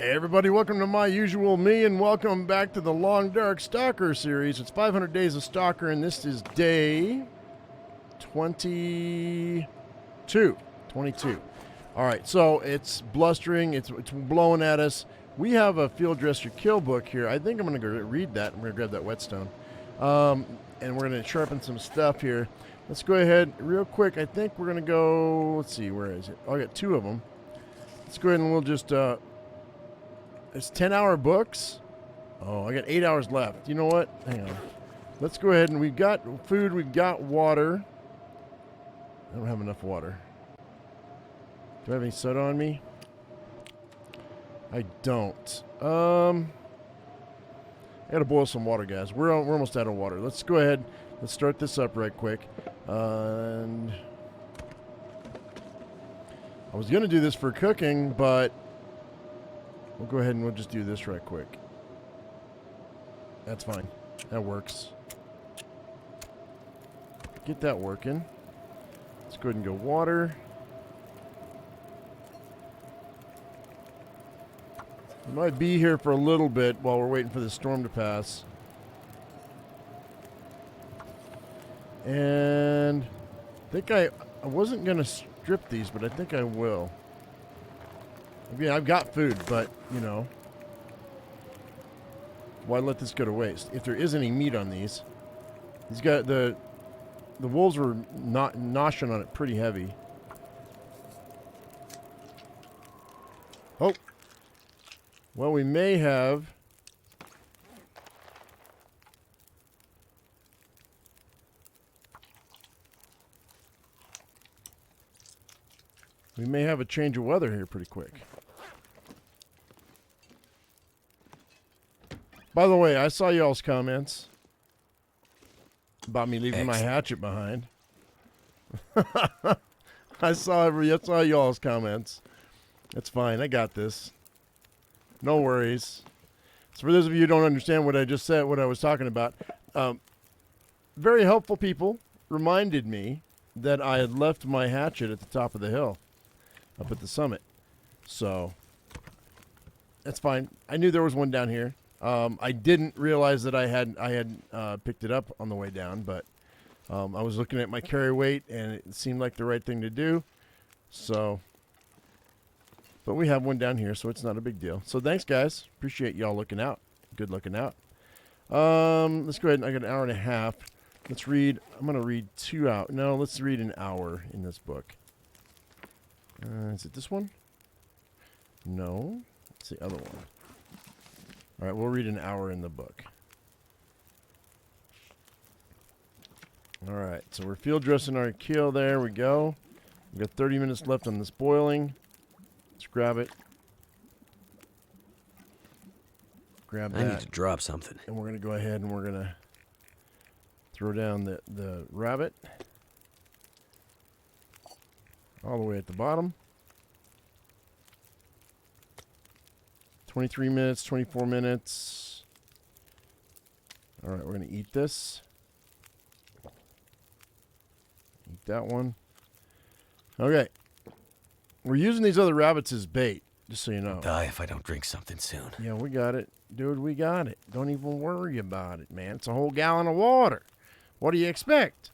Hey everybody, welcome to My Usual Me and welcome back to the Long Dark Stalker series. It's 500 Days of Stalker and this is day 22. Alright, so it's blustering, it's blowing at us. We have a Field Dress Your Kill book here. I think I'm going to go read that. I'm going to grab that whetstone. And we're going to sharpen some stuff here. Let's go ahead real quick. I think we're going to go, let's see, where is it? Oh, I got two of them. Let's go ahead and we'll just, it's 10-hour books. Oh, I got 8 hours left. You know what? Hang on. Let's go ahead and we've got food, we've got water. I don't have enough water. Do I have any soda on me? I don't. I gotta boil some water, guys. We're almost out of water. Let's go ahead. Let's start this up right quick. And I was gonna do this for cooking, but we'll go ahead and we'll just do this right quick. That's fine. That works. Get that working. Let's go ahead and go water. We might be here for a little bit while we're waiting for the storm to pass. And I think I wasn't going to strip these, but I think I will. I mean, I've got food, but, you know, why let this go to waste? If there is any meat on these, he's got the wolves were not noshing on it pretty heavy. Oh. Well, we may have a change of weather here pretty quick. By the way, I saw y'all's comments about me leaving my hatchet behind. I saw y'all's comments. That's fine. I got this. No worries. So for those of you who don't understand what I just said, what I was talking about, very helpful people reminded me that I had left my hatchet at the top of the hill, up at the summit. So that's fine. I knew there was one down here. I didn't realize that I had picked it up on the way down, but I was looking at my carry weight and it seemed like the right thing to do. So. But we have one down here, so it's not a big deal. So thanks, guys. Appreciate y'all looking out. Good looking out. Let's go ahead. I got an hour and a half. Let's read. I'm going to read 2 hours. No, let's read an hour in this book. Is it this one? No. It's the other one. All right, we'll read an hour in the book. All right, so we're field dressing our kill. There we go. We've got 30 minutes left on this boiling. Let's grab it. Grab that. I need to drop something. And we're going to go ahead and we're going to throw down the rabbit. All the way at the bottom. 23 minutes, 24 minutes. All right, we're going to eat this. Eat that one. Okay. We're using these other rabbits as bait, just so you know. I'll die if I don't drink something soon. Yeah, we got it. Dude, we got it. Don't even worry about it, man. It's a whole gallon of water. What do you expect?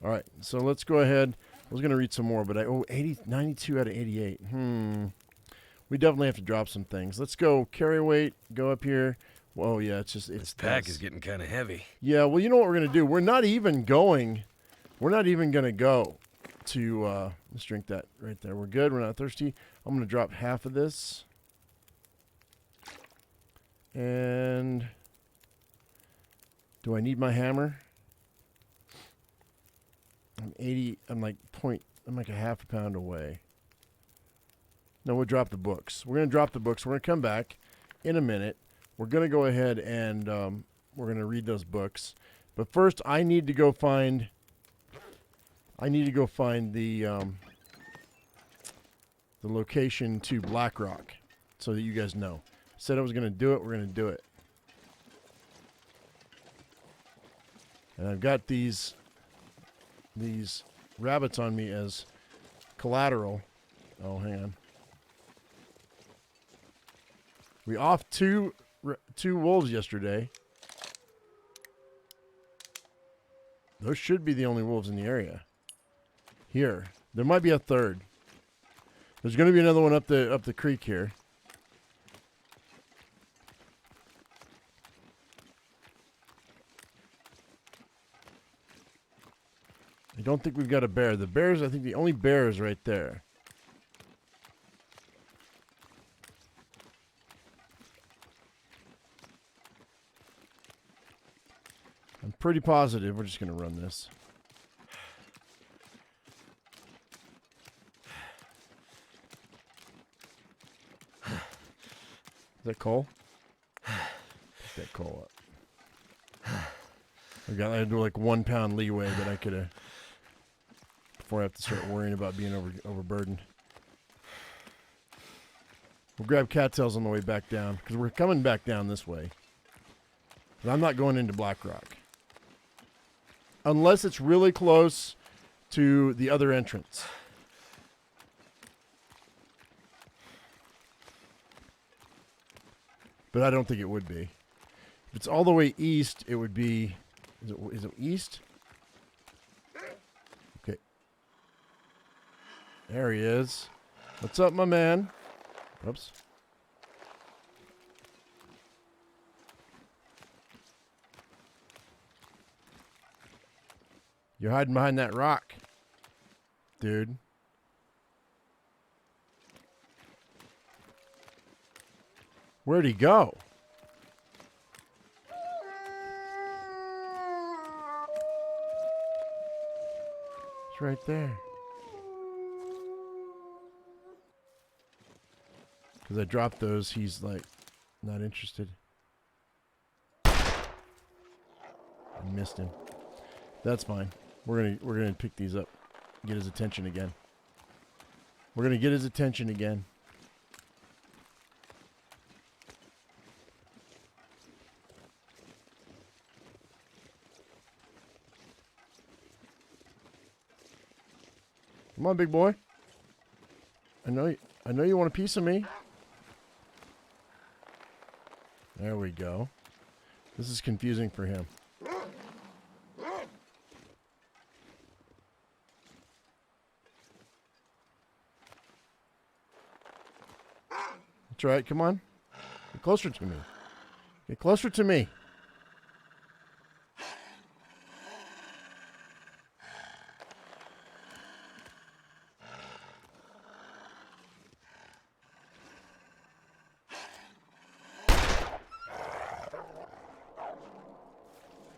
All right, so let's go ahead. I was going to read some more, but 92 out of 88. We definitely have to drop some things. Let's go carry weight, go up here. Whoa, yeah, This pack is getting kind of heavy. Yeah, well, you know what we're going to do? We're not even going to go to, let's drink that right there. We're good. We're not thirsty. I'm going to drop half of this. And do I need my hammer? I'm like a half a pound away. No, we'll drop the books. We're going to drop the books. We're going to come back in a minute. We're going to go ahead and we're going to read those books. But first, I need to go find the location to Blackrock so that you guys know. Said I was going to do it. We're going to do it. And I've got these rabbits on me as collateral. Oh, hang on. We offed two wolves yesterday. Those should be the only wolves in the area. Here. There might be a third. There's going to be another one up the creek here. I don't think we've got a bear. The bears, I think the only bear is right there. I'm pretty positive. We're just going to run this. Is that coal? Pick that coal up. I had to do like 1 pound leeway that I could have before I have to start worrying about being overburdened. We'll grab cattails on the way back down because we're coming back down this way. But I'm not going into Blackrock unless it's really close to the other entrance. But I don't think it would be. If it's all the way east, it would be... Is it east? Okay. There he is. What's up, my man? Oops. You're hiding behind that rock, dude. Where'd he go? It's right there. Because I dropped those, he's like not interested. I missed him. That's fine. We're gonna pick these up. Get his attention again. We're gonna get his attention again. Come on, big boy. I know you want a piece of me. There we go. This is confusing for him. That's right. Come on. Get closer to me. Get closer to me.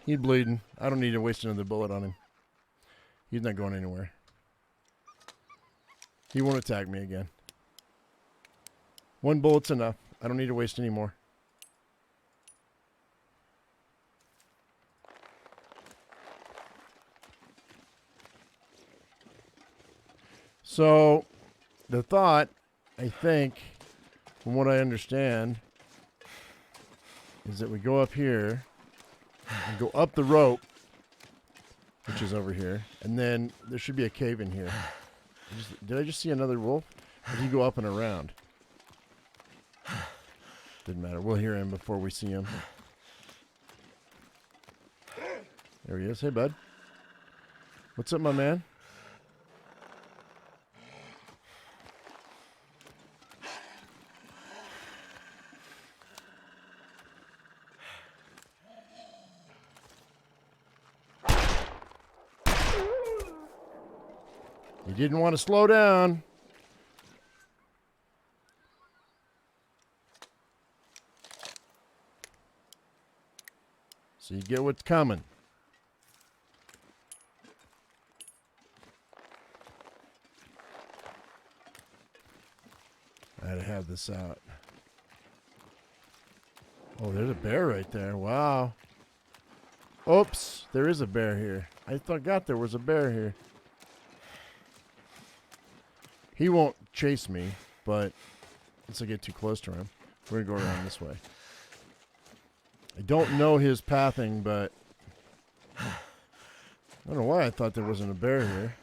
He's bleeding. I don't need to waste another bullet on him. He's not going anywhere. He won't attack me again. 1 bullet's enough. I don't need to waste any more. So, the thought, I think, from what I understand, is that we go up here and go up the rope, which is over here, and then there should be a cave in here. Did I just see another wolf? Or did he go up and around? Didn't matter. We'll hear him before we see him. There he is. Hey, bud. What's up, my man? You didn't want to slow down. So you get what's coming. I had to have this out. Oh, there's a bear right there. Wow. Oops, there is a bear here. I forgot there was a bear here. He won't chase me, but once I get too close to him, we're going to go around this way. I don't know his pathing, but I don't know why I thought there wasn't a bear here.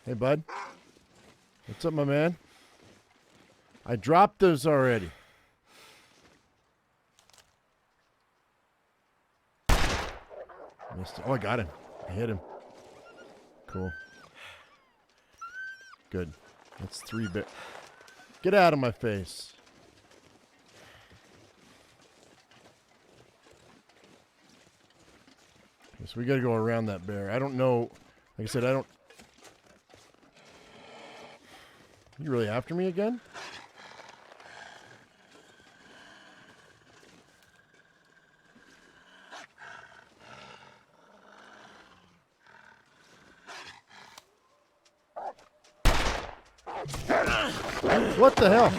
Hey, bud. What's up, my man? I dropped those already. Missed it. Oh, I got him. I hit him. Cool. Good. That's 3 bit. Get out of my face. Okay, so we gotta go around that bear. I don't know. Like I said, I don't. You really after me again? What the hell?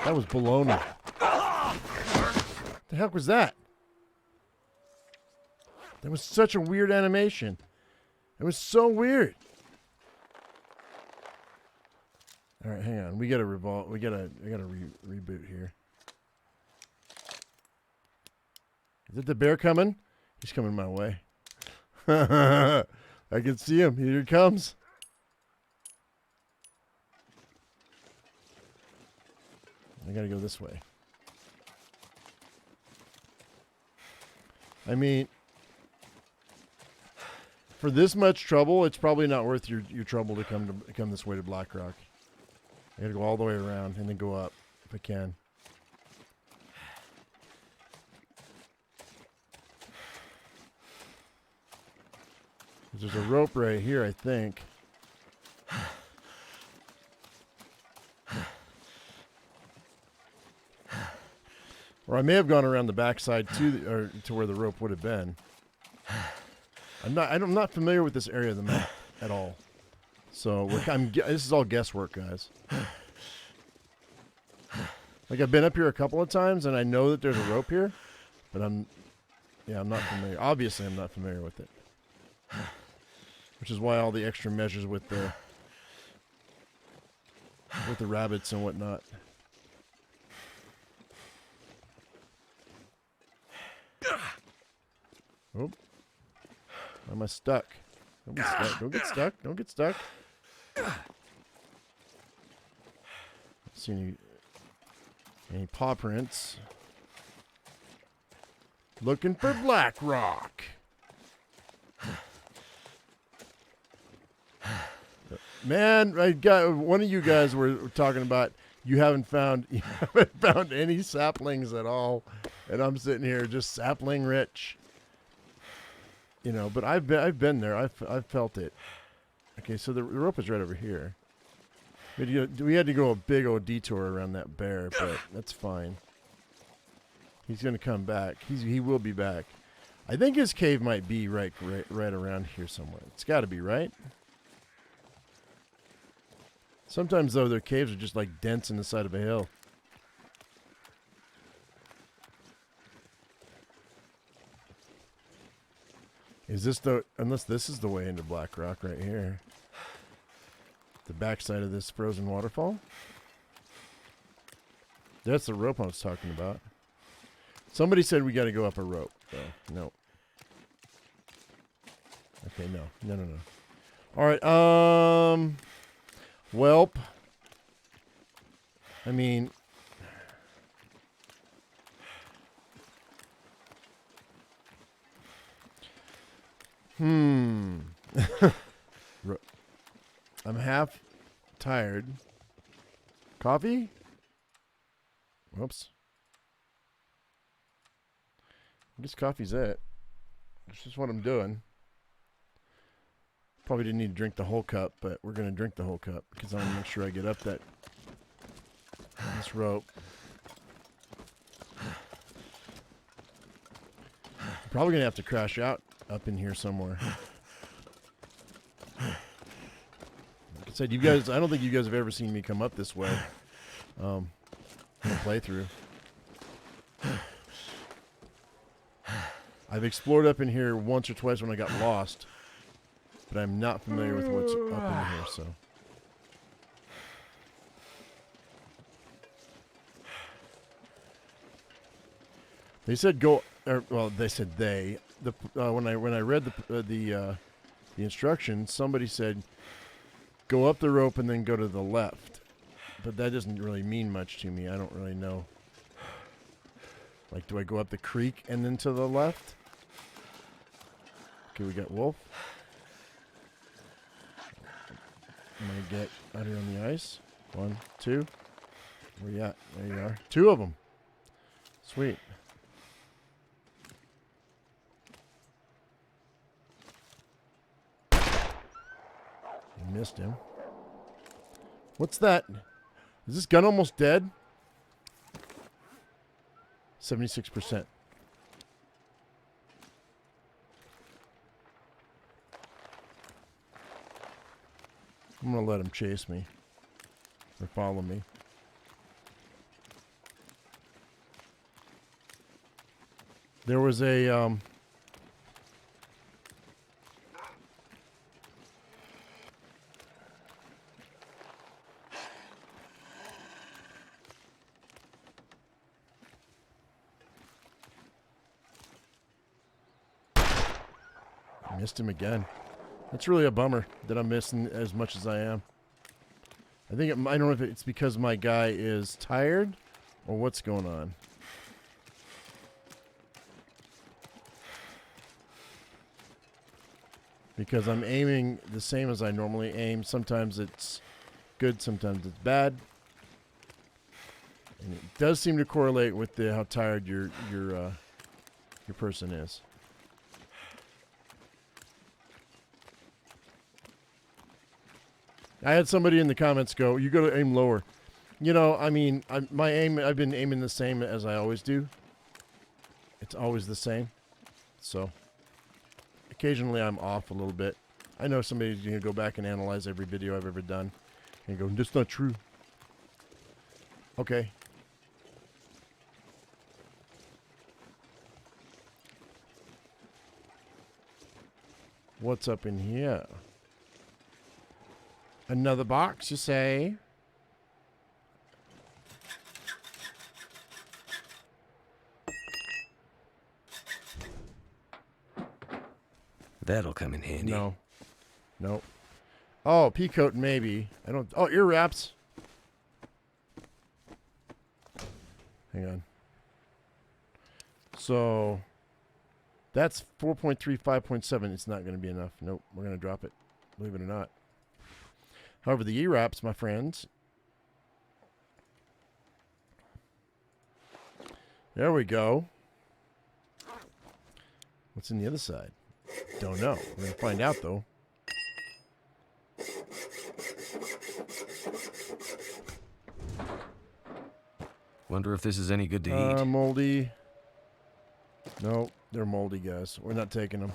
That was baloney. What the heck was that? That was such a weird animation. It was so weird. All right, hang on. We gotta revolve. I gotta reboot here. Is it the bear coming? He's coming my way. I can see him. Here he comes. I gotta go this way. I mean, for this much trouble, it's probably not worth your trouble to come this way to Blackrock. I gotta go all the way around and then go up if I can. There's a rope right here, I think. Or I may have gone around the backside to where the rope would have been. I'm not familiar with this area of the map at all. So this is all guesswork, guys. Like I've been up here a couple of times and I know that there's a rope here, but I'm not familiar. Obviously, I'm not familiar with it. Which is why all the extra measures with the rabbits and whatnot. Oh. Why am I stuck? Don't be stuck. Don't get stuck. Don't get stuck. See any paw prints. Looking for Blackrock. Man, one of you guys were talking about you haven't found any saplings at all, and I'm sitting here just sapling rich. You know, but I've been there. I've felt it. Okay, so the rope is right over here. We had to go a big old detour around that bear, but that's fine. He's gonna come back. He will be back. I think his cave might be right around here somewhere. It's got to be, right? Sometimes though their caves are just like dents in the side of a hill. Is this unless this is the way into Blackrock right here. The backside of this frozen waterfall. That's the rope I was talking about. Somebody said we got to go up a rope. No. Okay, no. All right, welp. I mean, I'm half tired. Coffee? Whoops. I guess coffee's it. That's just what I'm doing. Probably didn't need to drink the whole cup, but we're going to drink the whole cup because I want to make sure I get up this rope. I'm probably going to have to crash out up in here somewhere. Like I said, I don't think you guys have ever seen me come up this way in a playthrough. I've explored up in here once or twice when I got lost, but I'm not familiar with what's up in here, so. They said go, they said they. When I read the instructions, somebody said go up the rope and then go to the left. But that doesn't really mean much to me. I don't really know. Like, do I go up the creek and then to the left? Okay, we got Wolf. I'm going to get out here on the ice. 1, 2. Where you at? There you are. 2 of them. Sweet. I missed him. What's that? Is this gun almost dead? 76%. I'm going to let him chase me. Or follow me. There was a, I missed him again. That's really a bummer that I'm missing as much as I am. I think I don't know if it's because my guy is tired or what's going on. Because I'm aiming the same as I normally aim. Sometimes it's good, sometimes it's bad. And it does seem to correlate with how tired your person is. I had somebody in the comments go, "You got to aim lower." You know, I mean, my aim, I've been aiming the same as I always do. It's always the same. So, occasionally I'm off a little bit. I know somebody's going to go back and analyze every video I've ever done and go, "That's not true." Okay. What's up in here? Another box, you say? That'll come in handy. No. Nope. Oh, pea coat maybe. I don't. Oh, ear wraps. Hang on. So that's 4.3, 5.7. It's not going to be enough. Nope. We're going to drop it. Believe it or not. However, the ear wraps, my friends. There we go. What's in the other side? Don't know. We're going to find out, though. Wonder if this is any good to eat. Moldy. No, they're moldy, guys. We're not taking them.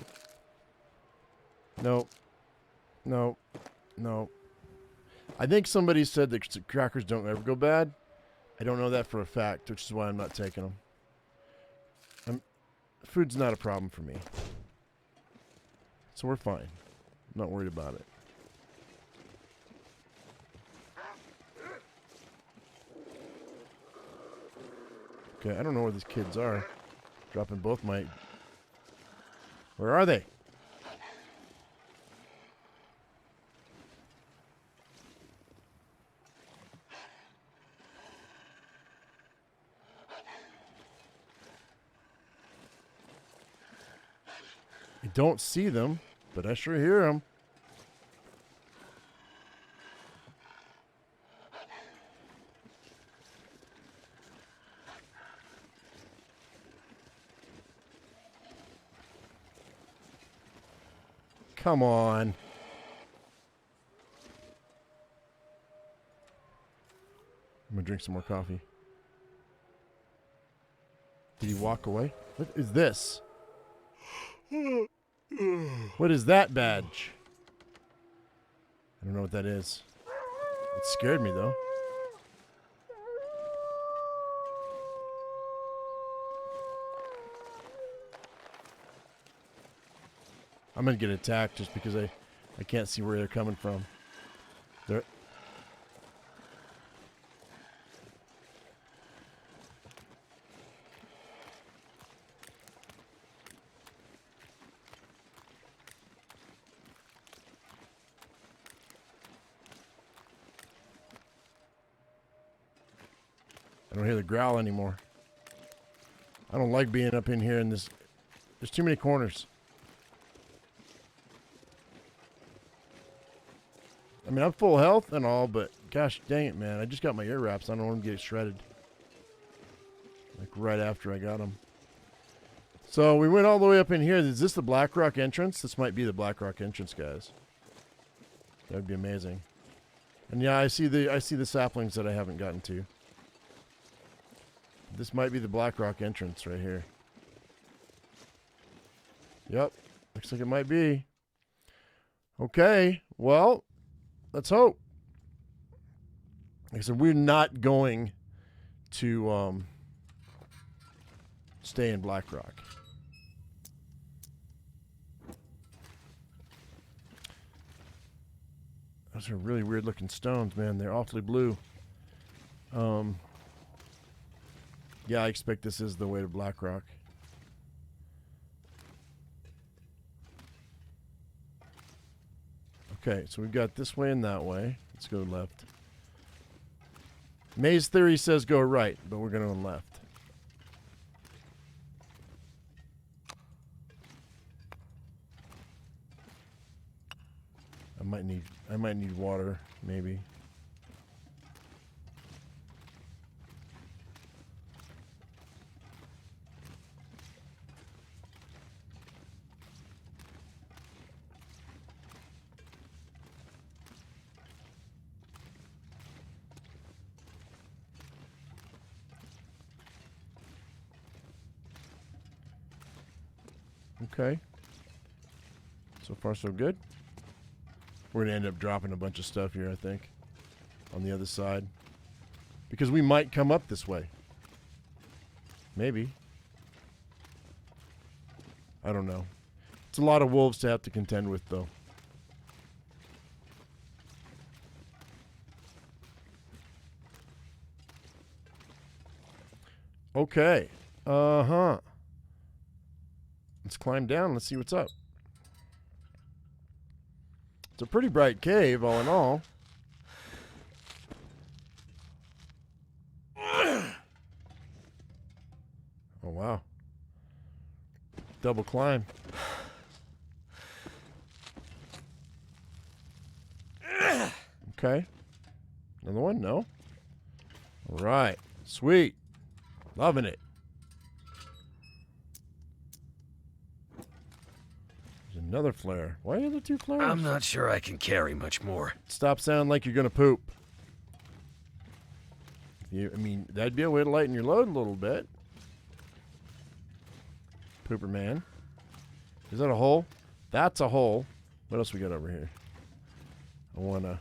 Nope. Nope. Nope. I think somebody said that crackers don't ever go bad. I don't know that for a fact, which is why I'm not taking them. Food's not a problem for me. So we're fine. I'm not worried about it. Okay, I don't know where these kids are. Dropping both my... Where are they? I don't see them, but I sure hear them. Come on. I'm gonna drink some more coffee. Did he walk away? What is this? What is that badge? I don't know what that is. It scared me, though. I'm going to get attacked just because I can't see where they're coming from. They're... I don't hear the growl anymore. I don't like being up in here in this. There's too many corners. I mean, I'm full health and all, but gosh dang it, man. I just got my ear wraps. I don't want to get shredded. Like right after I got them. So we went all the way up in here. Is this the Blackrock entrance? This might be the Blackrock entrance, guys. That would be amazing. And yeah, I see the saplings that I haven't gotten to. This might be the Blackrock entrance right here. Yep. Looks like it might be. Okay. Well, let's hope. Like I said, we're not going to stay in Blackrock. Those are really weird looking stones, man. They're awfully blue. Yeah, I expect this is the way to Blackrock. Okay, so we've got this way and that way. Let's go left. Maze theory says go right, but we're going to go left. I might need water, maybe. Okay. So far, so good. We're going to end up dropping a bunch of stuff here, I think, on the other side. Because we might come up this way. Maybe. I don't know. It's a lot of wolves to have to contend with, though. Okay. Uh-huh. Let's climb down. Let's see what's up. It's a pretty bright cave, all in all. Oh, wow. Double climb. Okay. Another one? No? All right. Sweet. Loving it. Another flare. Why are there two flares? I'm not sure I can carry much more. Stop sounding like you're gonna poop. I mean, that'd be a way to lighten your load a little bit. Pooper man. Is that a hole? That's a hole. What else we got over here? I wanna...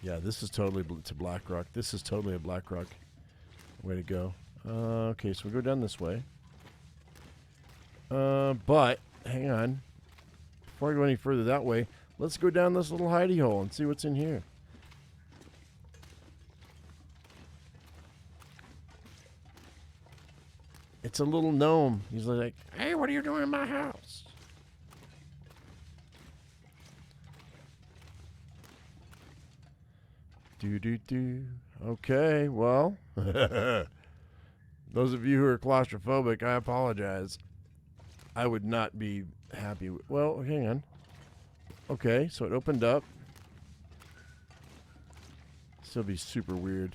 Yeah, this is totally to Blackrock. This is totally a Blackrock way to go. Okay, so we go down this way. But... Hang on. Before I go any further that way, let's go down this little hidey hole and see what's in here. It's a little gnome. He's like, hey, what are you doing in my house? Do. Okay, well. Those of you who are claustrophobic, I apologize. I would not be happy with... Well, hang on. Okay, so it opened up. Still be super weird.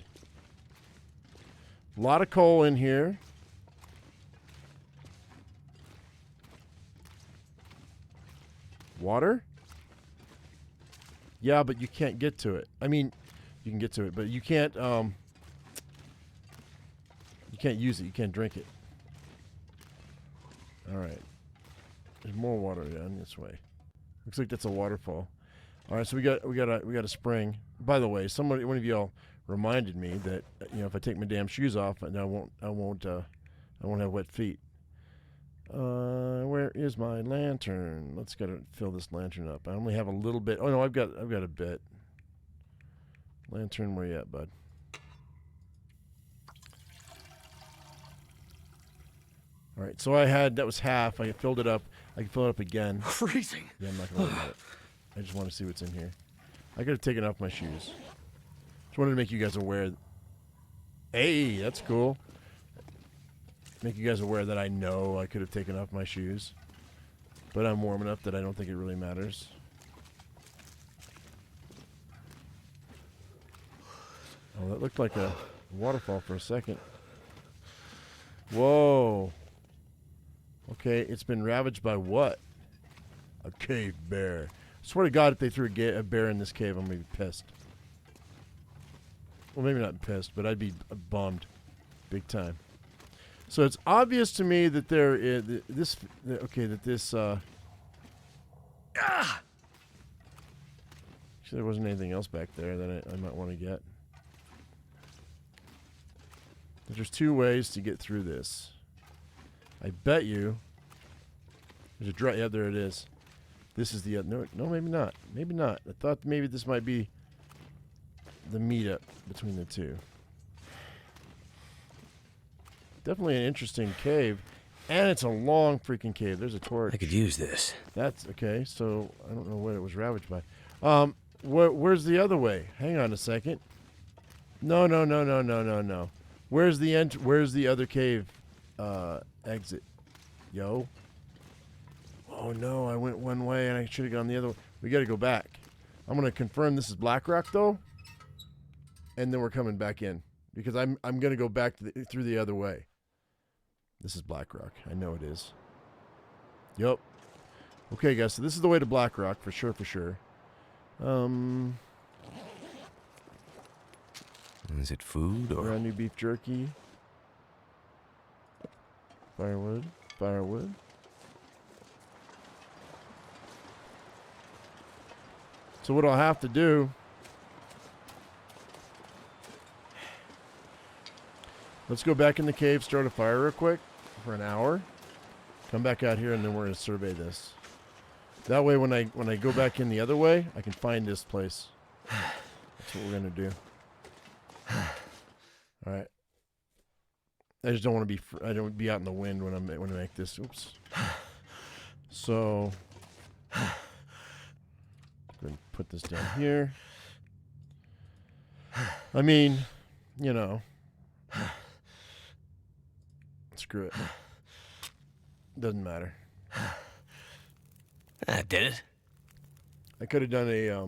A lot of coal in here. Water? Yeah, but you can't get to it. I mean, you can get to it, but you can't use it. You can't drink it. All right. There's more water down this way. Looks like that's a waterfall. All right, so we got a spring. By the way, one of y'all reminded me that if I take my damn shoes off, I won't have wet feet. Where is my lantern? Let's gotta fill this lantern up. I only have a little bit. Oh no, I've got a bit. Lantern, where you at, bud? All right, so that was half. I filled it up. I can fill it up again. Freezing. Yeah, I'm not gonna worry about it. I just want to see what's in here. I could have taken off my shoes. Just wanted to make you guys aware. Hey, that's cool. Make you guys aware that I know I could have taken off my shoes. But I'm warm enough that I don't think it really matters. Oh, that looked like a waterfall for a second. Whoa. Okay, it's been ravaged by what? A cave bear. I swear to God, if they threw a bear in this cave, I'm going to be pissed. Well, maybe not pissed, but I'd be bummed. Big time. So it's obvious to me that there is this. Okay, that this. Actually, there wasn't anything else back there that I might want to get. But there's two ways to get through this. I bet you. There's a dry. Yeah, there it is. This is the no, maybe not. Maybe not. I thought maybe this might be the meetup between the two. Definitely an interesting cave, and it's a long freaking cave. There's a torch. I could use this. That's okay. So I don't know what it was ravaged by. Where's the other way? Hang on a second. No. Where's the Where's the other cave exit? Yo. Oh no, I went one way and I should have gone the other way. We got to go back. I'm gonna confirm this is Blackrock though, and then we're coming back in because I'm gonna go back through the other way. This is Blackrock. I know it is. Yup. Okay, guys. So this is the way to Blackrock for sure. For sure. Is it food or brand new beef jerky? Firewood. Firewood. So what I'll have to do. Let's go back in the cave, start a fire real quick for an hour. Come back out here, and then we're gonna survey this. That way, when I go back in the other way, I can find this place. That's what we're gonna do. All right. I just don't want to be. I don't be out in the wind when I make this. Oops. So, go ahead and put this down here. I mean, you know. Screw it. Doesn't matter. That did it. I could have done a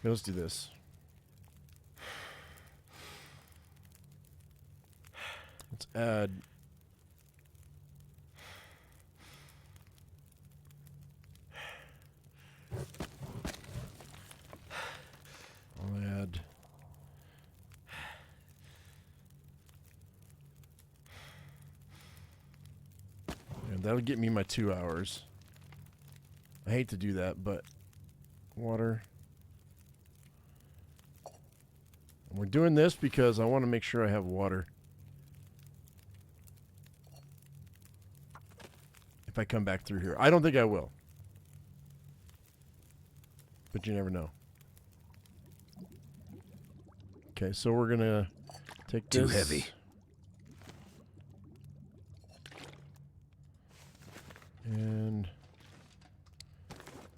here, let's do this. Let's add I'll add and that'll get me my 2 hours. I hate to do that, but water. And we're doing this because I want to make sure I have water. If I come back through here. I don't think I will. But you never know. Okay, so we're going to take this. Too heavy. And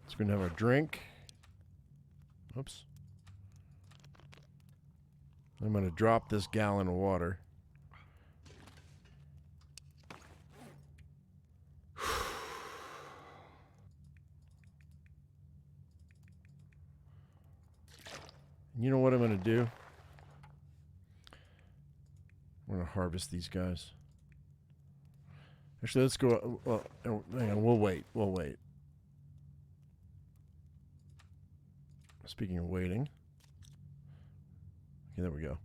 it's going to have our drink. Oops. I'm going to drop this gallon of water. You know what I'm going to do? I'm going to harvest these guys. Actually, let's go. Well, hang on. We'll wait. We'll wait. Speaking of waiting. Okay, there we go.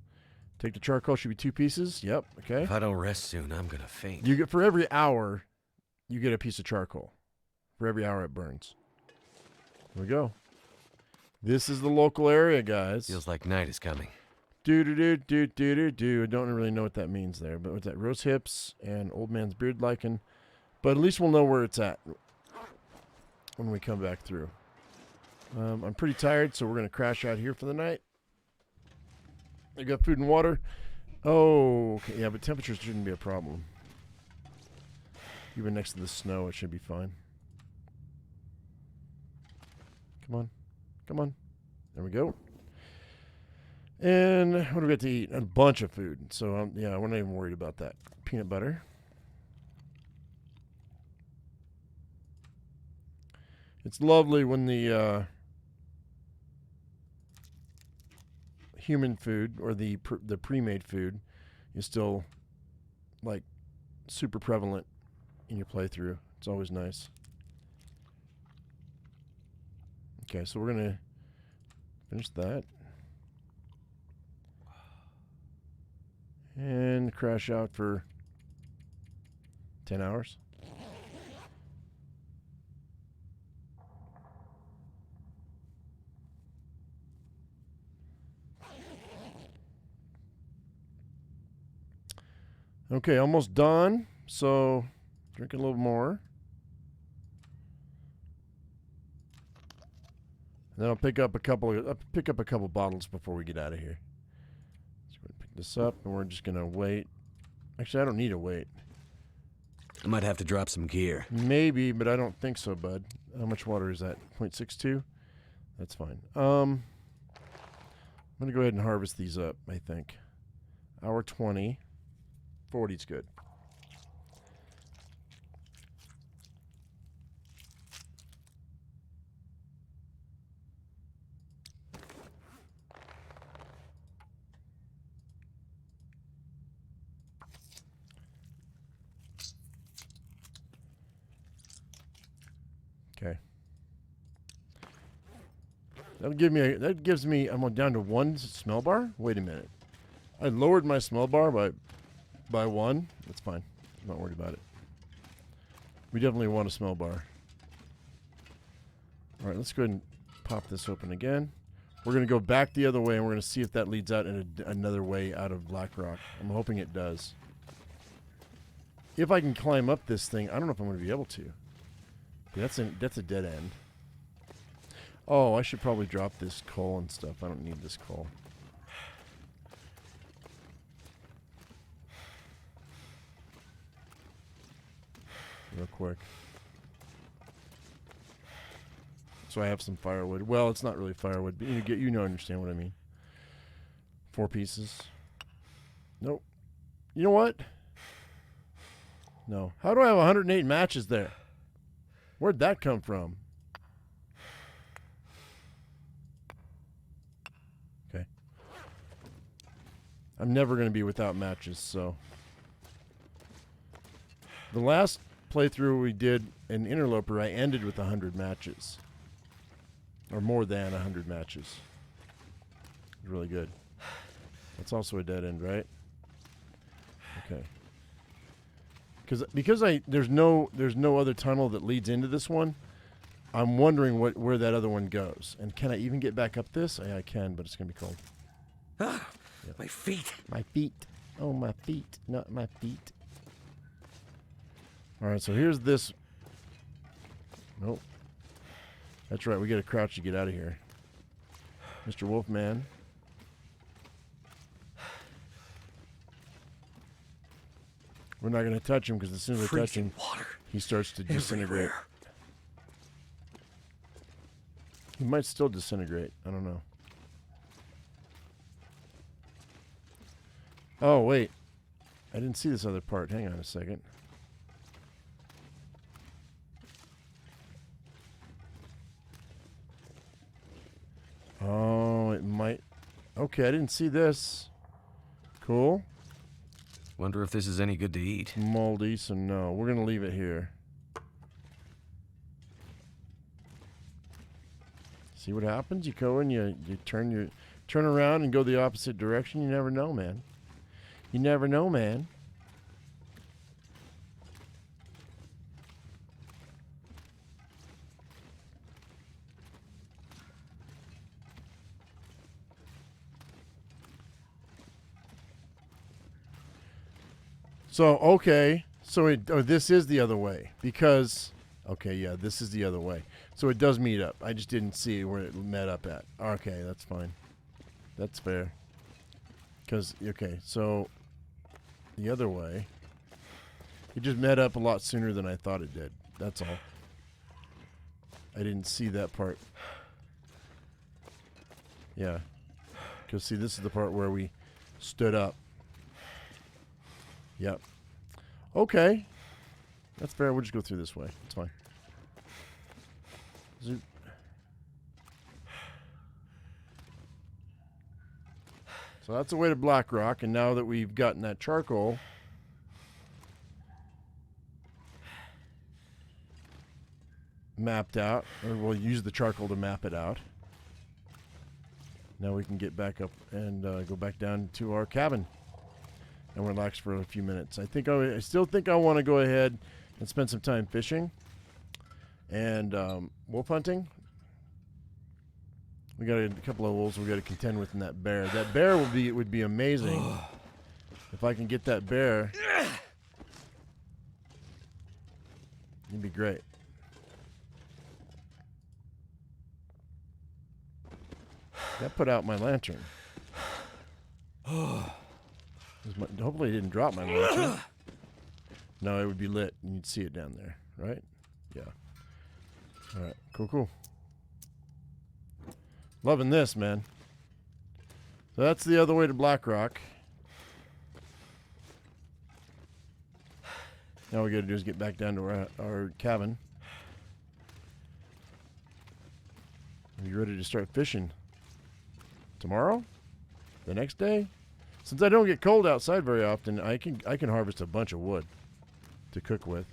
Take the charcoal. Should be 2 pieces. Yep. Okay. If I don't rest soon, I'm gonna faint. You get for every hour, you get a piece of charcoal. For every hour it burns. There we go. This is the local area, guys. Feels like night is coming. I don't really know what that means there, but what's that? Rose hips and old man's beard lichen. But at least we'll know where it's at when we come back through. I'm pretty tired, so we're going to crash out here for the night. I got food and water. Oh, okay. Yeah, but temperatures shouldn't be a problem. Even next to the snow, it should be fine. Come on. Come on. There we go. And what do we got to eat? A bunch of food. So, yeah, we're not even worried about that. Peanut butter. It's lovely when the human food or the pre-made food is still like super prevalent in your playthrough. It's always nice. Okay, so we're gonna finish that and crash out for 10 hours. Okay, almost done. So, drink a little more. And then I'll pick up a couple bottles before we get out of here. So we're gonna pick this up, and we're just gonna wait. Actually, I don't need to wait. I might have to drop some gear. Maybe, but I don't think so, bud. How much water is that? 0.62? That's fine. I'm gonna go ahead and harvest these up, I think. Hour 20. 40's good. Okay. That gives me I'm down to 1 smell bar? Wait a minute. I lowered my smell bar by 1. That's fine. I'm not worried about it. We definitely want a smell bar. All right, let's go ahead and pop this open again. We're going to go back the other way, and we're going to see if that leads out in another way out of Blackrock. I'm hoping it does. If I can climb up this thing, I don't know if I'm going to be able to. That's a dead end. Oh, I should probably drop this coal and stuff. I don't need this coal. Real quick. So I have some firewood. Well, it's not really firewood, but understand what I mean. 4 pieces. Nope. You know what? No. How do I have 108 matches there? Where'd that come from? Okay. I'm never going to be without matches, so. The last playthrough we did in Interloper, I ended with 100 matches. Or more than 100 matches. It was really good. That's also a dead end, right? Okay. Because there's no other tunnel that leads into this one. I'm wondering where that other one goes. And can I even get back up this? I can, but it's gonna be cold. Ah, yep. My feet. My feet. Oh, my feet, not my feet. All right, so here's this. Nope. That's right. We got to crouch to get out of here, Mr. Wolfman. We're not going to touch him because as soon as we touch him, he starts to disintegrate. He might still disintegrate. I don't know. Oh, wait. I didn't see this other part. Hang on a second. Oh, it might. Okay, I didn't see this. Cool. Wonder if this is any good to eat. Moldy, so no. We're going to leave it here. See what happens? You go and you turn around and go the opposite direction. You never know, man. You never know, man. So, okay. So this is the other way. Because, okay, yeah, this is the other way. So it does meet up. I just didn't see where it met up at. Okay, that's fine. That's fair. Because, okay, so the other way. It just met up a lot sooner than I thought it did. That's all. I didn't see that part. Yeah. Because, see, this is the part where we stood up. Yep. Okay. That's fair. We'll just go through this way. It's fine. Zoop. So that's the way to Blackrock. And now that we've gotten that charcoal, mapped out, or we'll use the charcoal to map it out. Now we can get back up and go back down to our cabin and relax for a few minutes. I still think I want to go ahead and spend some time fishing and wolf hunting. We got a couple of wolves we got to contend with in that bear. That bear would be amazing if I can get that bear. It'd be great. That put out my lantern. Hopefully it didn't drop my lantern. No, it would be lit and you'd see it down there, right? Yeah. All right, cool. Loving this, man. So that's the other way to Blackrock. Now all we gotta do is get back down to our cabin. Are you ready to start fishing? Tomorrow? The next day? Since I don't get cold outside very often, I can harvest a bunch of wood to cook with.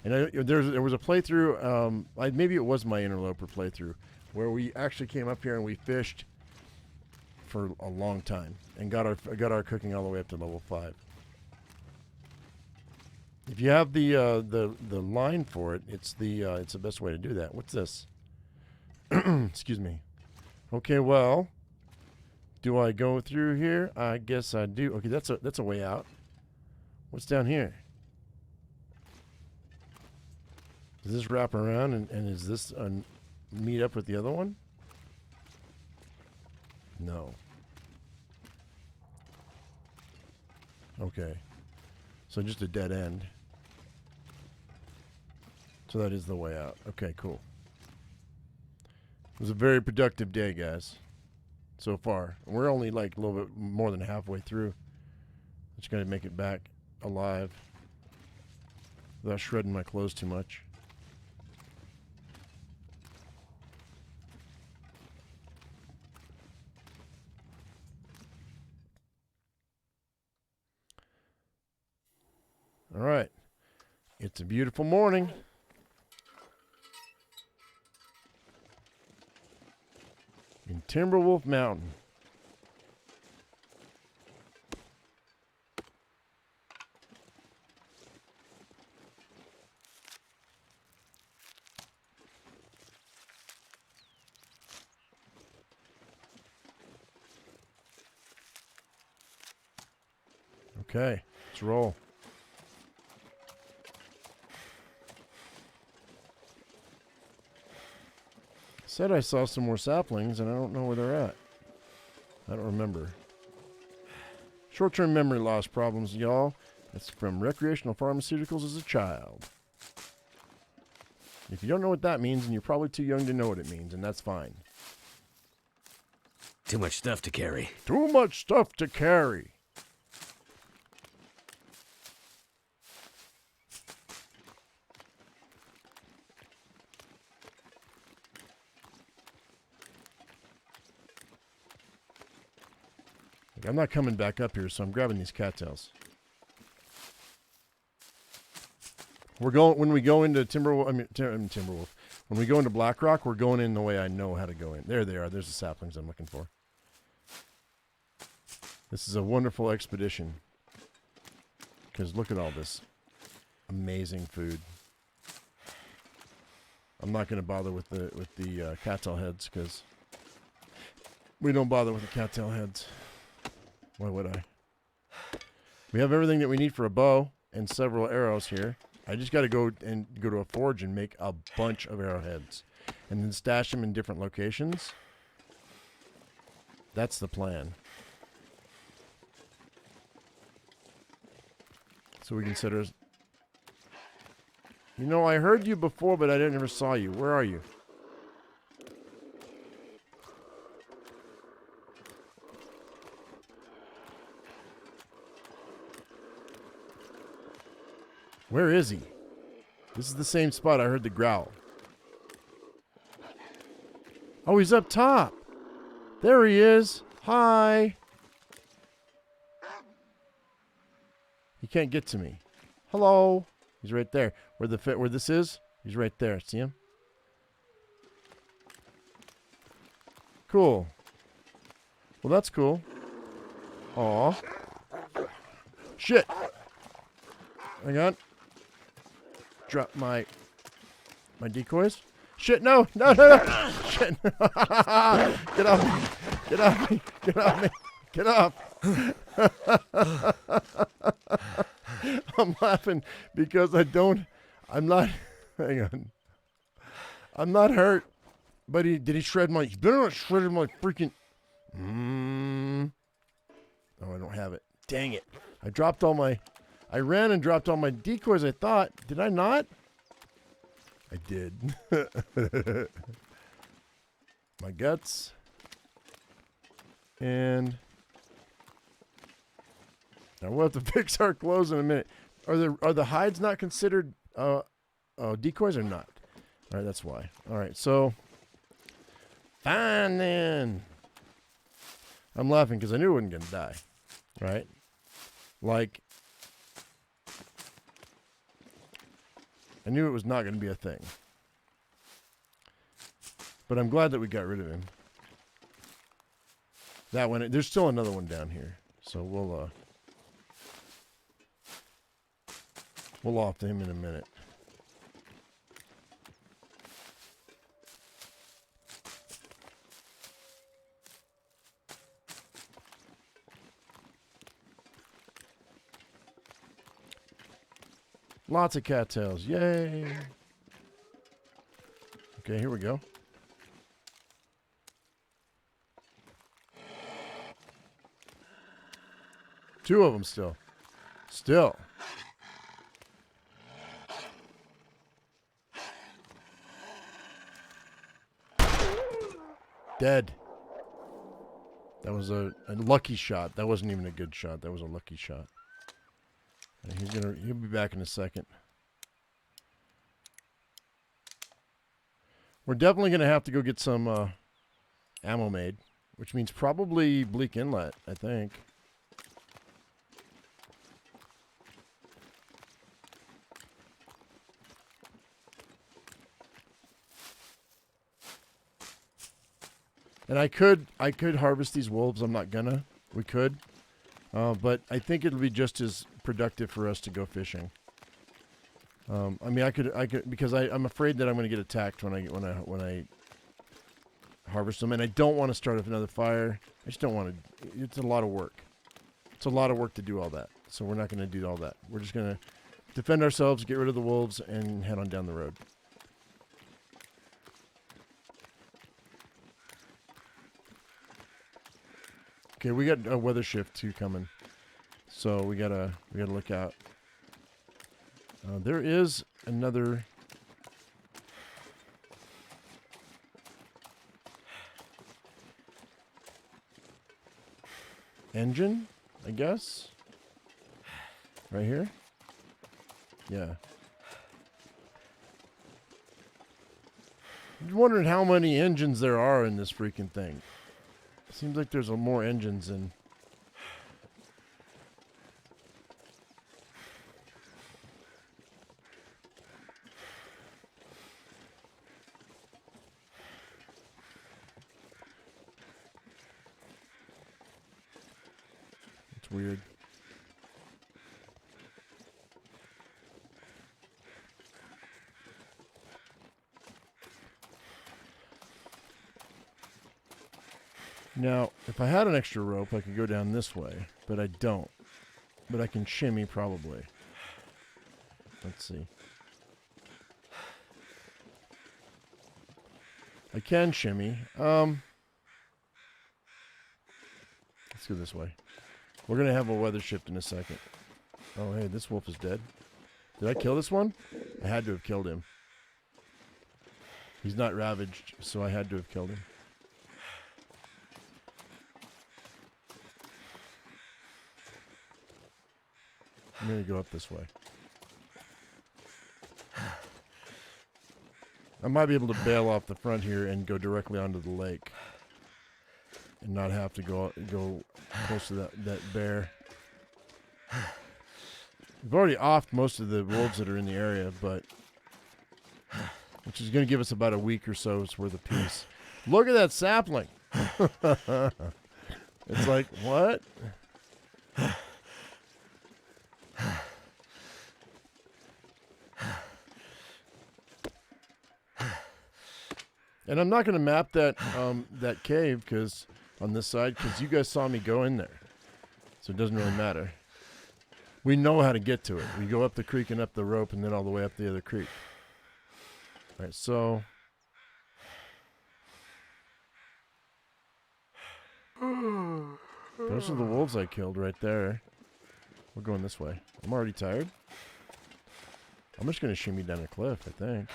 And there was a playthrough, maybe it was my interloper playthrough, where we actually came up here and we fished for a long time and got our cooking all the way up to level 5. If you have the line for it, it's the best way to do that. What's this? Excuse me. Okay, well, do I go through here? I guess I do. Okay, that's a way out. What's down here? Does this wrap around and is this meet up with the other one? No. Okay. So just a dead end. So that is the way out. Okay, cool. It was a very productive day, guys. So far. We're only like a little bit more than halfway through. Just gotta make it back alive without shredding my clothes too much. All right. It's a beautiful morning. In Timberwolf Mountain. Okay, let's roll. Said I saw some more saplings, and I don't know where they're at. I don't remember. Short-term memory loss problems, y'all. That's from recreational pharmaceuticals as a child. If you don't know what that means, then you're probably too young to know what it means, and that's fine. Too much stuff to carry. Too much stuff to carry. I'm not coming back up here, so I'm grabbing these cattails. When we go into Timberwolf. When we go into Blackrock, we're going in the way I know how to go in. There they are. There's the saplings I'm looking for. This is a wonderful expedition. Because look at all this amazing food. I'm not going to bother with the cattail heads because we don't bother with the cattail heads. Why would I? We have everything that we need for a bow and several arrows here. I just got to go to a forge and make a bunch of arrowheads and then stash them in different locations. That's the plan. So we consider... You know, I heard you before, but I never saw you. Where are you? Where is he? This is the same spot I heard the growl. Oh, he's up top. There he is. Hi. He can't get to me. Hello. He's right there. Where this is? He's right there. See him? Cool. Well, that's cool. Aw. Shit. Hang on. Drop my decoys. Shit, no. No. Shit. Get off me. Get off me. Get off me. Get off. I'm laughing because I'm not, hang on. I'm not hurt. But did he shred my, he better not shred my freaking, Oh, I don't have it. Dang it. I ran and dropped all my decoys, I thought. Did I not? I did. My guts. And now we'll have to fix our clothes in a minute. Are the hides not considered decoys or not? All right, that's why. All right, so fine then. I'm laughing because I knew I wasn't going to die, right? Like, I knew it was not going to be a thing. But I'm glad that we got rid of him. That one, there's still another one down here. So we'll off him in a minute. Lots of cattails. Yay. Okay, here we go. Two of them still. Still. Dead. That was a lucky shot. That wasn't even a good shot. That was a lucky shot. And he'll be back in a second. We're definitely going to have to go get some ammo made, which means probably Bleak Inlet, I think. And I could harvest these wolves. I'm not gonna. We could. But I think it'll be just as productive for us to go fishing. I mean, I could because I'm afraid that I'm going to get attacked when I harvest them, and I don't want to start another fire. I just don't want to. It's a lot of work. It's a lot of work to do all that. So we're not going to do all that. We're just going to defend ourselves, get rid of the wolves, and head on down the road. Okay, we got a weather shift 2 coming, so we gotta look out. There is another engine, I guess, right here. Yeah. I'm wondering how many engines there are in this freaking thing. Seems like there's more engines than... It's weird. Now, if I had an extra rope, I could go down this way, but I don't. But I can shimmy, probably. Let's see. I can shimmy. Let's go this way. We're going to have a weather shift in a second. Oh, hey, this wolf is dead. Did I kill this one? I had to have killed him. He's not ravaged, so I had to have killed him. I'm going to go up this way. I might be able to bail off the front here and go directly onto the lake. And not have to go close to that bear. We've already offed most of the wolves that are in the area, but which is going to give us about a week or so's worth of peace. Look at that sapling. It's like, what? And I'm not going to map that that cave because on this side because you guys saw me go in there, so it doesn't really matter. We know how to get to it. We go up the creek and up the rope and then all the way up the other creek. All right, so those are the wolves I killed right there. We're going this way. I'm already tired. I'm just going to shimmy down a cliff, I think.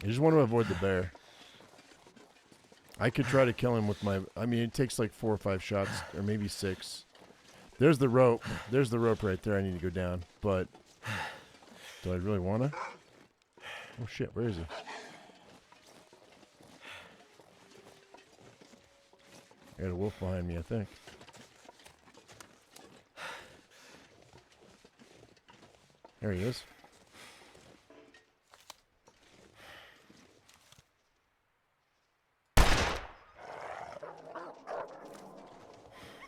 I just want to avoid the bear. I could try to kill him with my... I mean, it takes like 4 or 5 shots, or maybe 6. There's the rope. There's the rope right there. I need to go down. But do I really want to? Oh, shit. Where is he? I got a wolf behind me, I think. There he is.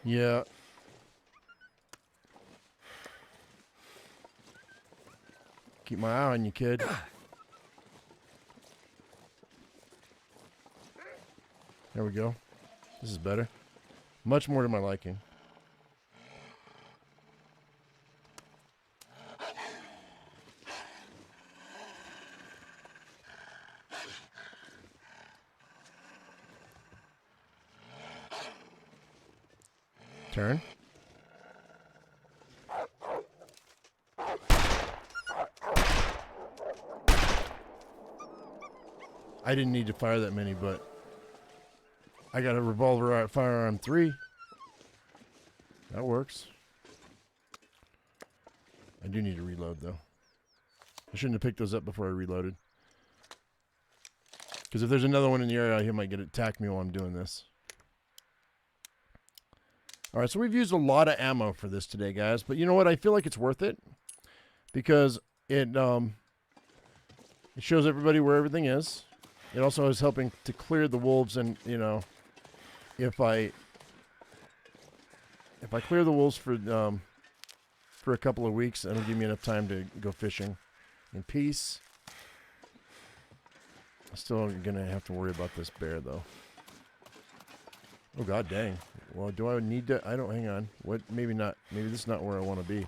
Yeah. Keep my eye on you, kid. There we go. This is better. Much more to my liking. Turn. I didn't need to fire that many, but I got a revolver firearm 3. That works. I do need to reload, though. I shouldn't have picked those up before I reloaded. Because if there's another one in the area, he might attack me while I'm doing this. All right, so we've used a lot of ammo for this today, guys. But you know what? I feel like it's worth it. Because it shows everybody where everything is. It also is helping to clear the wolves, and you know, if I clear the wolves for a couple of weeks, that'll give me enough time to go fishing in peace. I'm still gonna have to worry about this bear, though. Oh god dang! Well, do I need to? I don't. Hang on. What? Maybe not. Maybe this is not where I want to be.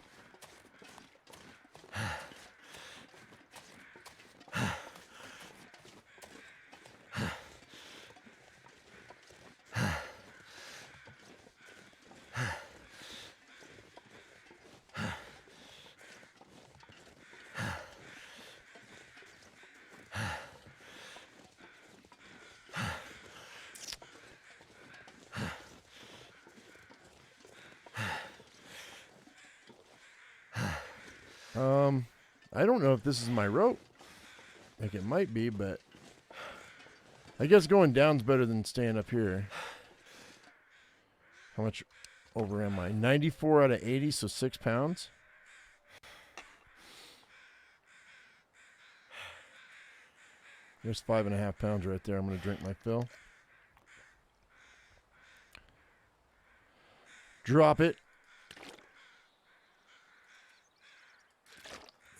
I don't know if this is my rope. Like it might be, but I guess going down's better than staying up here. How much over am I? 94 out of 80, so 6 pounds. There's 5.5 pounds right there. I'm going to drink my fill. Drop it.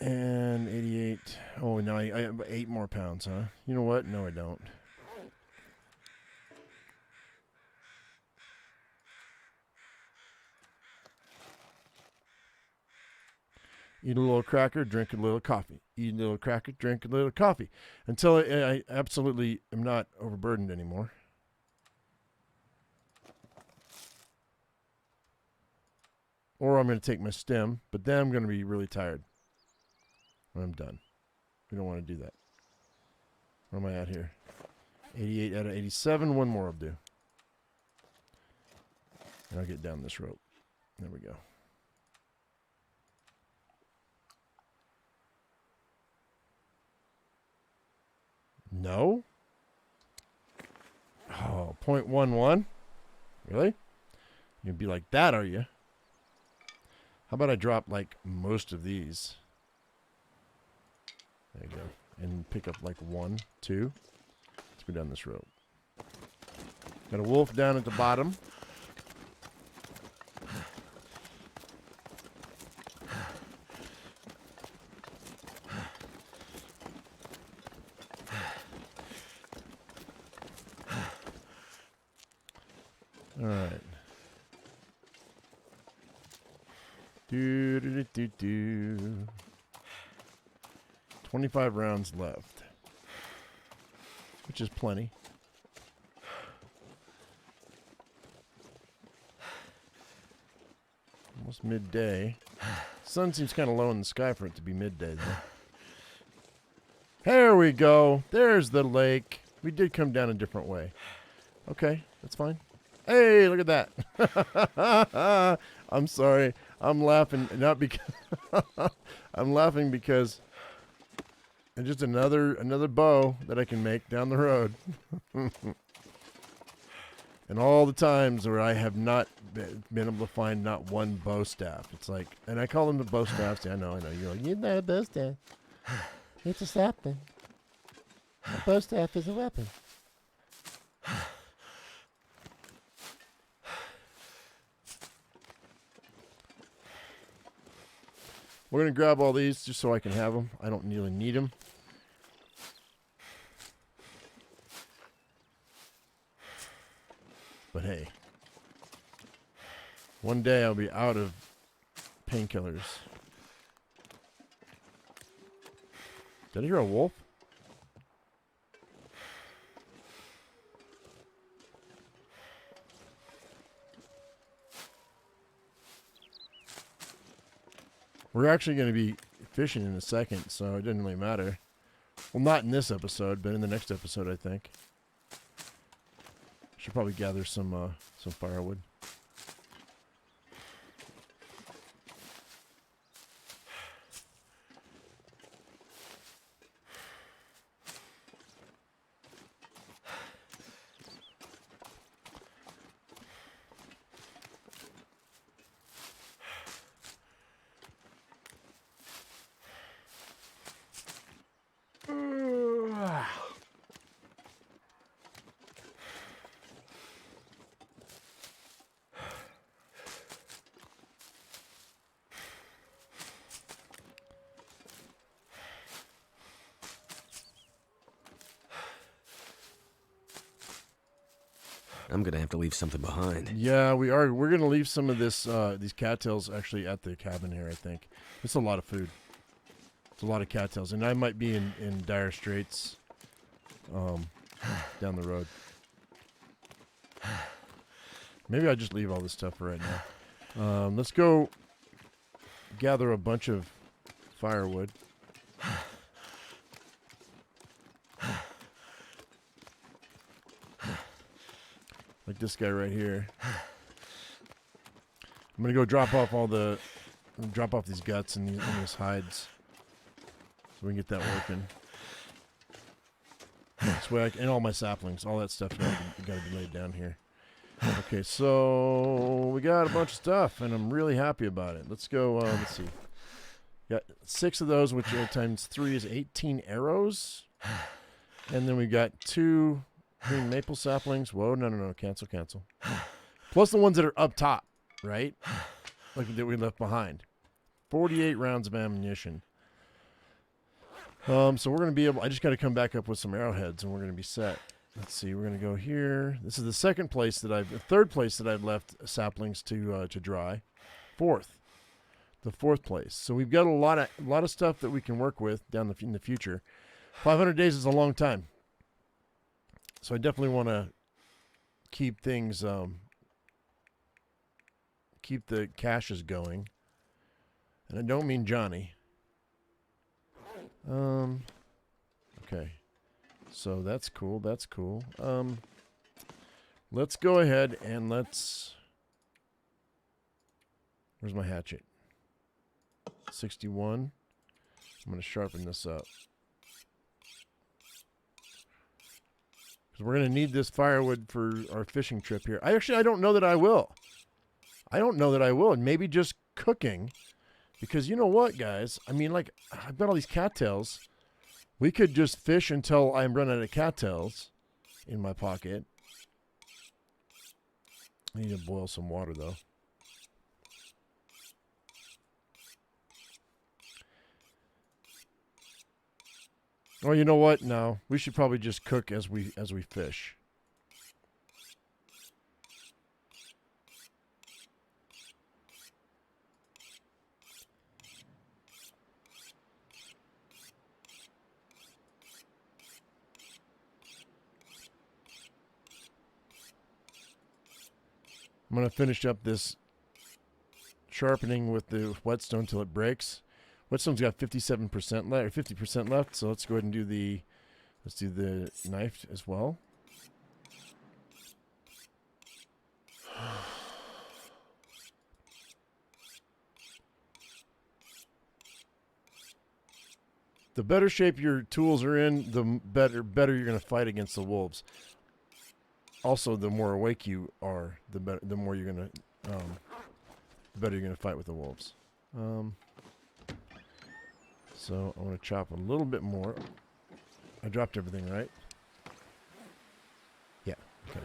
And 88. Oh, no, I have 8 more pounds, huh? You know what? No, I don't. Eat a little cracker, drink a little coffee. Eat a little cracker, drink a little coffee. Until I absolutely am not overburdened anymore. Or I'm going to take my stem, but then I'm going to be really tired when I'm done. We don't want to do that. Where am I at here? 88 out of 87. One more will do. And I'll get down this rope. There we go. No? Oh, 0.11? Really? You'd be like that, are you? How about I drop, like, most of these? There you go. And pick up, like, 1, 2. Let's go down this road. Got a wolf down at the bottom. All right. Do. 25 rounds left, which is plenty. Almost midday. Sun seems kind of low in the sky for it to be midday, though. There we go. There's the lake. We did come down a different way. Okay, that's fine. Hey, look at that. I'm sorry. I'm laughing not because I'm laughing because it's just another bow that I can make down the road. And all the times where I have not been able to find not one bow staff. It's like, and I call them the bow staffs. I know. You're like, you're not a bow staff. It's a sapling. A bow staff is a weapon. We're going to grab all these just so I can have them. I don't really need them. But hey, one day I'll be out of painkillers. Did I hear a wolf? We're actually going to be fishing in a second, so it didn't really matter. Well, not in this episode, but in the next episode, I think. Should probably gather some firewood. I'm gonna have to leave something behind. Yeah, we are. We're gonna leave some of this these cattails actually at the cabin here. I think it's a lot of food. It's a lot of cattails, and I might be in dire straits down the road. Maybe I just leave all this stuff for right now. Let's go gather a bunch of firewood. Like this guy right here. I'm gonna go drop off these guts and these hides, so we can get that working. This way, and all my saplings, all that stuff got to be laid down here. Okay, so we got a bunch of stuff, and I'm really happy about it. Let's go. Let's see. Got 6 of those, which times 3 is 18 arrows, and then we got 2 green maple saplings. Whoa, no, cancel. Plus the ones that are up top, right? Like that we left behind. 48 rounds of ammunition. So we're gonna be able. I just got to come back up with some arrowheads, and we're gonna be set. Let's see. We're gonna go here. This is the third place that I've left saplings to dry. The fourth place. So we've got a lot of stuff that we can work with in the future. 500 days is a long time. So I definitely want to keep things, keep the caches going. And I don't mean Johnny. Okay. So that's cool. Let's go ahead and where's my hatchet? 61. I'm going to sharpen this up. So we're going to need this firewood for our fishing trip here. I don't know that I will. I don't know that I will. And maybe just cooking. Because you know what, guys? I mean, like, I've got all these cattails. We could just fish until I'm running out of cattails in my pocket. I need to boil some water, though. Oh, you know what? No, we should probably just cook as we fish. I'm going to finish up this sharpening with the whetstone till it breaks. Whetstone's got 57% left, or 50% left, so let's go ahead and do the knife as well. The better shape your tools are in, the better you're going to fight against the wolves. Also, the more awake you are, the more you're going to, the better you're going to fight with the wolves. So I want to chop a little bit more. I dropped everything, right? Yeah. Okay.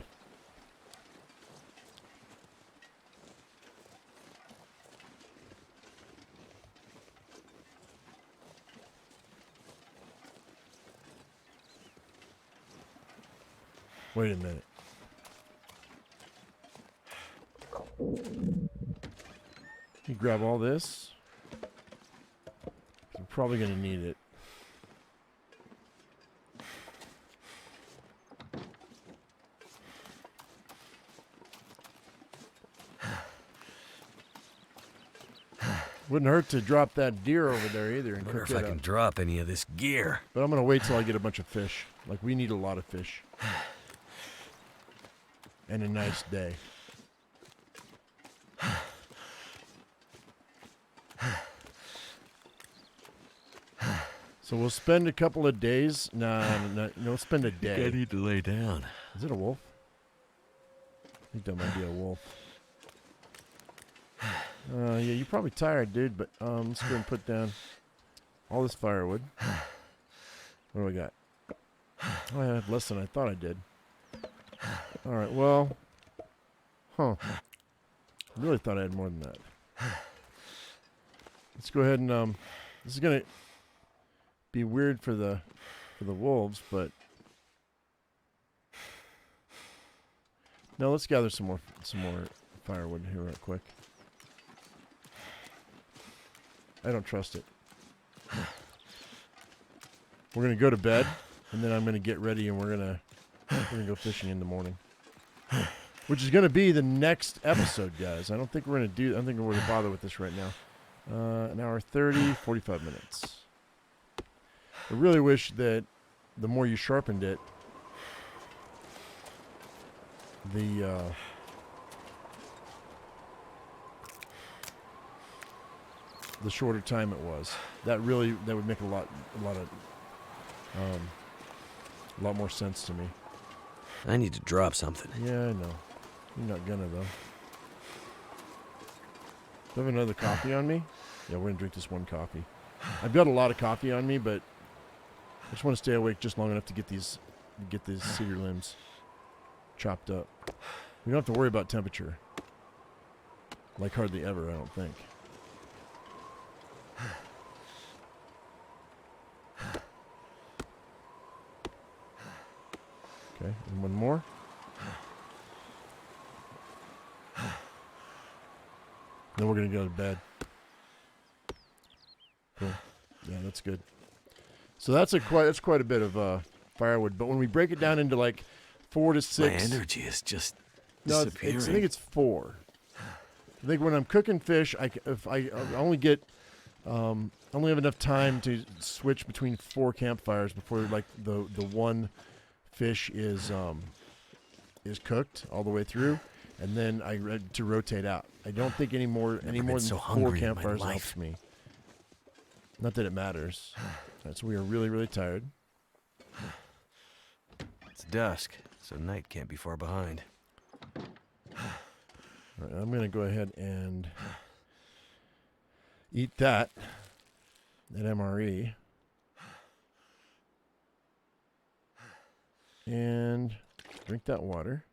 Wait a minute. You grab all this. I'm probably going to need it. Wouldn't hurt to drop that deer over there either and Wonder cook if it I can up. drop any of this gear. But I'm going to wait till I get a bunch of fish. Like, we need a lot of fish. And a nice day. So we'll spend a couple of days. No, we'll spend a day. I need to lay down. Is it a wolf? I think that might be a wolf. Yeah, you're probably tired, dude, but let's go and put down all this firewood. What do I got? Oh, I have less than I thought I did. Alright, well. Huh. I really thought I had more than that. Let's go ahead and, this is going to be weird for the wolves, but no, let's gather some more firewood here real quick. I don't trust it. We're gonna go to bed, and then I'm gonna get ready, and we're gonna go fishing in the morning, which is gonna be the next episode, guys. I don't think we're gonna bother with this right now. An hour 30, 45 minutes. I really wish that the more you sharpened it, the shorter time it was. That would make a lot more sense to me. I need to drop something. Yeah, I know. You're not gonna though. Do I have another coffee on me? Yeah, we're gonna drink this one coffee. I've got a lot of coffee on me, but I just want to stay awake just long enough to get these cedar limbs chopped up. We don't have to worry about temperature. Like hardly ever, I don't think. Okay, and one more. Then we're gonna go to bed. Cool. Yeah, that's good. So that's quite a bit of firewood. But when we break it down into like 4 to 6, My energy is just no, disappearing. I think it's 4. I think when I'm cooking fish, I only have enough time to switch between 4 campfires before like the one fish is cooked all the way through, and then I to rotate out. I don't think any more than so 4 hungry in my campfires life. helps me. Not that it matters. So we are really, really tired. It's dusk. so night can't be far behind. All right, I'm going to go ahead and eat that MRE. And drink that water.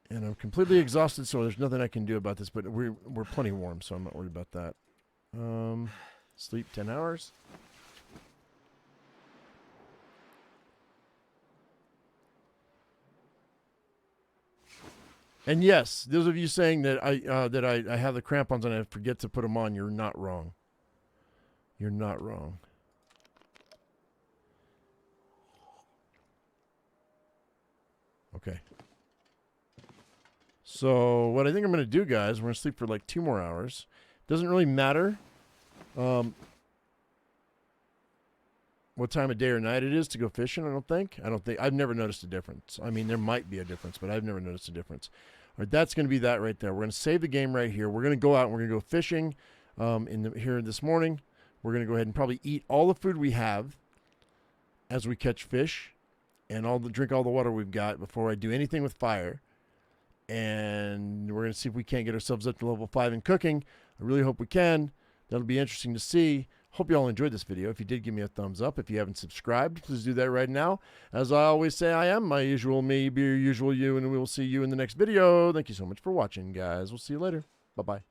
And I'm completely exhausted, so there's nothing I can do about this, but we're plenty warm, so I'm not worried about that. Sleep 10 hours. And yes, those of you saying that I have the crampons and I forget to put them on, you're not wrong. You're not wrong. Okay. So what I think I'm going to do, guys, we're going to sleep for like 2 more hours. Doesn't really matter what time of day or night it is to go fishing, I don't think. I've never noticed a difference. I mean, there might be a difference, but I've never noticed a difference. All right, that's going to be that right there. We're going to save the game right here. We're going to go out and we're going to go fishing here this morning. We're going to go ahead and probably eat all the food we have as we catch fish and drink all the water we've got before I do anything with fire. And we're going to see if we can't get ourselves up to level 5 in cooking. I really hope we can. That'll be interesting to see. Hope you all enjoyed this video. If you did, give me a thumbs up. If you haven't subscribed, please do that right now. As I always say, I am my usual me, be your usual you, and we will see you in the next video. Thank you so much for watching, guys. We'll see you later. Bye-bye.